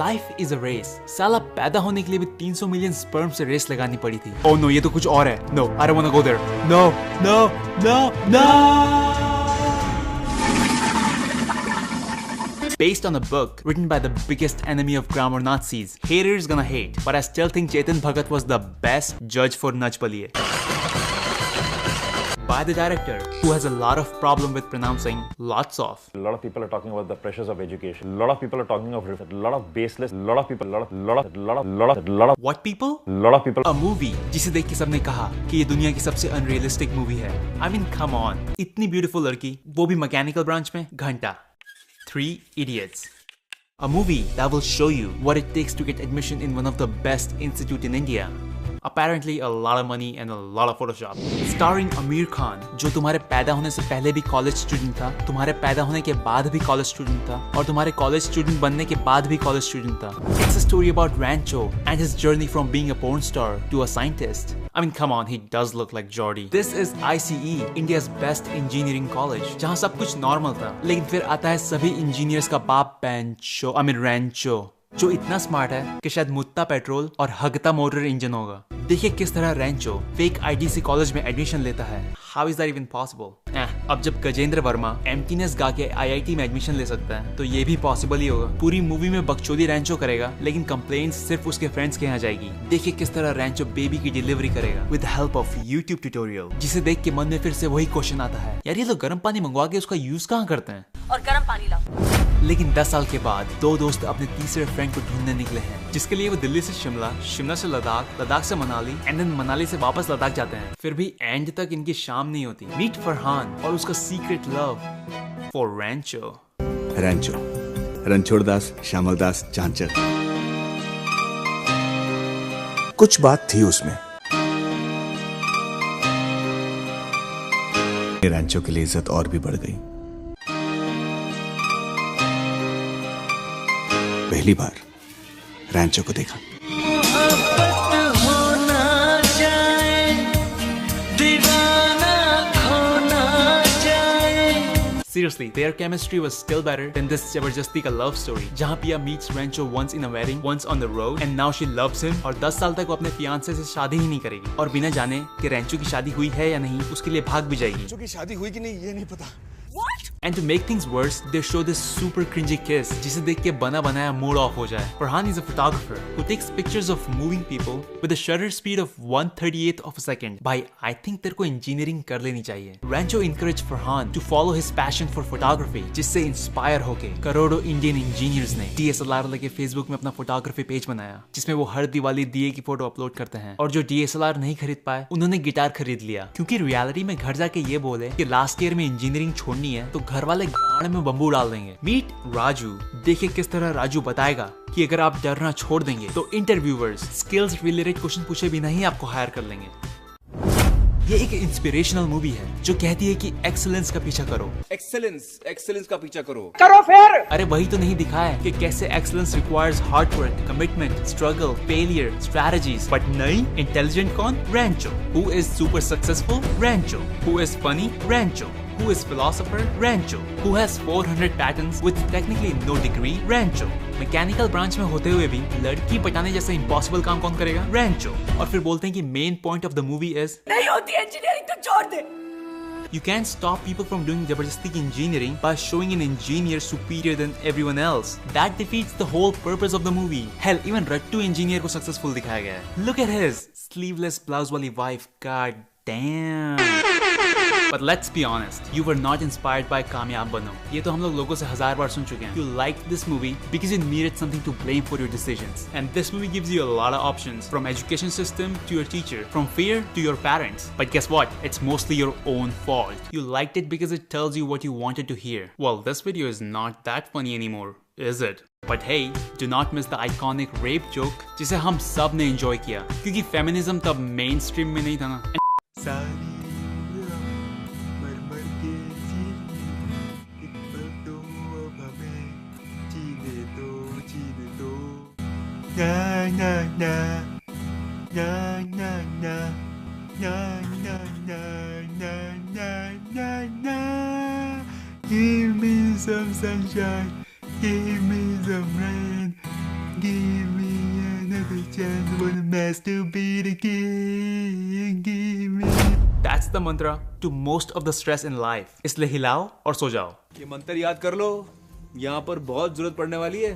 Life is a race. साला पैदा होने के लिए भी 300 मिलियन स्पर्म से रेस लगानी पड़ी थी। ओह नो, ये तो कुछ और है। No, I don't want to go there. No no no no. Based on a book written by the biggest enemy of grammar Nazis. Haters gonna hate, but I still think Chetan Bhagat was the best judge for Nach Baliye. By the director, who has a lot of problem with pronouncing lots of. A lot of people are talking about the pressures of education. A lot of people are talking of a lot of baseless. A lot of people. What people? A lot of people. A movie जिसे देख के सबने कहा कि ये दुनिया की सबसे unrealistic movie है. I mean, come on. इतनी beautiful लड़की, वो भी mechanical branch में, घंटा. 3 Idiots. A movie that will show you what it takes to get admission in one of the best institute in India. Apparently a lot of money and a lot of Photoshop. Starring Aamir Khan, जो तुम्हारे पैदा होने से पहले भी college student था, तुम्हारे पैदा होने के बाद भी कॉलेज स्टूडेंट था, और तुम्हारे कॉलेज स्टूडेंट बनने के बाद भी कॉलेज स्टूडेंट था. It's a story about Rancho and his journey from being a porn star to a scientist. I mean, come on, he does look like Jordy. This is ICE, India's best engineering college, जहाँ सब कुछ normal था, लेकिन फिर आता है सभी engineers का बाप Rancho, जो इतना स्मार्ट है कि शायद मुत्ता पेट्रोल और हगता मोटर इंजन होगा. देखिए किस तरह रेंचो फेक आईडी से कॉलेज में एडमिशन लेता है. How is that even possible? अब जब गजेंद्र वर्मा एम्प्टीनेस गा के आईआईटी में एडमिशन ले सकता है तो ये भी पॉसिबल ही होगा. पूरी मूवी में बकचोदी रेंचो करेगा, लेकिन कंप्लेंट्स सिर्फ उसके फ्रेंड्स के यहाँ जाएगी. देखिए किस तरह रेंचो बेबी की डिलीवरी करेगा with help of YouTube tutorial, जिसे देख के मन में फिर से वही क्वेश्चन आता है, यार ये लोग गर्म पानी मंगवा के उसका यूज कहाँ करते हैं? और गर्म पानी लाओ. लेकिन 10 साल के बाद दो दोस्त अपने तीसरे फ्रेंड को ढूंढने निकले हैं, जिसके लिए वो दिल्ली से शिमला, शिमला से लद्दाख, लद्दाख से मनाली एंड देन मनाली से वापस लद्दाख जाते हैं. फिर भी एंड तक इनकी शाम नहीं होती. मीट फरहान और उसका secret love for Rancho. Ranchhod Das, Shyamal Das, Chanchad. कुछ बात थी उसमें. रेंचो के लिए इज्जत और भी बढ़ गई. पहली बार रेंचो को देखा. Seriously, their chemistry was still better than this जबरदस्ती का love story, जहाँ पिया meets Rancho once in a wedding, once on the road, and now she loves him. और 10 साल तक वो अपने fiancé से शादी ही नहीं करेगी, और बिना जाने कि रेंचो की शादी हुई है या नहीं, उसके लिए भाग भी जाएगी. रेंचो की शादी हुई कि नहीं ये नहीं पता. What? And to make things worse, they show this super cringy kiss, जिसे देख के बना बनाया मूड ऑफ हो जाए. Farhan is a photographer who takes pictures of moving people with a shutter speed of 1/38 of a second. भाई, I think तेरे को इंजीनियरिंग कर लेनी चाहिए. Rancho encouraged Farhan to follow his passion for photography, जिससे inspire होके करोड़ों Indian engineers ने DSLR लेके फेसबुक में अपना फोटोग्राफी पेज बनाया, जिसमें वो हर दिवाली दिए की फोटो अपलोड करते हैं. और जो DSLR नहीं खरीद पाए, उन्होंने गिटार खरीद लिया, क्योंकि रियलिटी में घर जाके ये बोले कि लास्ट ईयर में इंजीनियरिंग छोड़नी है तो घर वाले गाड़ में बम्बू डाल देंगे. मीट राजू. देखिए किस तरह राजू बताएगा कि अगर आप डरना छोड़ देंगे तो इंटरव्यूअर्स स्किल्स रिलेटेड क्वेश्चन पूछे बिना ही आपको हायर कर लेंगे. ये एक इंस्पिरेशनल मूवी है जो कहती है कि एक्सीलेंस का पीछा करो. एक्सेलेंस का पीछा करो फिर. अरे वही तो नहीं दिखाया है कि कैसे excellence requires hard work, commitment, struggle, failure, strategies. But नहीं, इंटेलिजेंट कौन? Rancho. Who is super successful? Rancho. Who is funny? Rancho. Who is philosopher? Rancho. Who has 400 patents with technically no degree? Rancho. Mechanical branch में होते हुए भी लड़की पटाने जैसा impossible काम कौन करेगा? Rancho. और फिर बोलते हैं कि main point of the movie is नहीं होती इंजीनियरिंग तो छोड़ दे. You can't stop people from doing जबरदस्ती की engineering by showing an engineer superior than everyone else. That defeats the whole purpose of the movie. Hell, even Rattu engineer को successful दिखाया गया है. Look at his sleeveless blouse वाली wife. God damn. But let's be honest, you were not inspired by कामयाब बनो. ये तो हम लोगों से 1000 बार सुन चुके हैं. You liked this movie because you needed something to blame for your decisions. And this movie gives you a lot of options, from education system to your teacher, from fear to your parents. But guess what? It's mostly your own fault. You liked it because it tells you what you wanted to hear. Well, this video is not that funny anymore, is it? But hey, do not miss the iconic rape joke, जिसे हम सब ने enjoy किया, क्योंकि feminism तब mainstream में नहीं था ना. Give me some sunshine, give me some rain, Give me another chance, wanna masturbate again. Give me. That's the mantra to most of the stress in life. इसलिए हिलाओ और सो जाओ. ये मंत्र याद कर लो, यहाँ पर बहुत जरूरत पड़ने वाली है.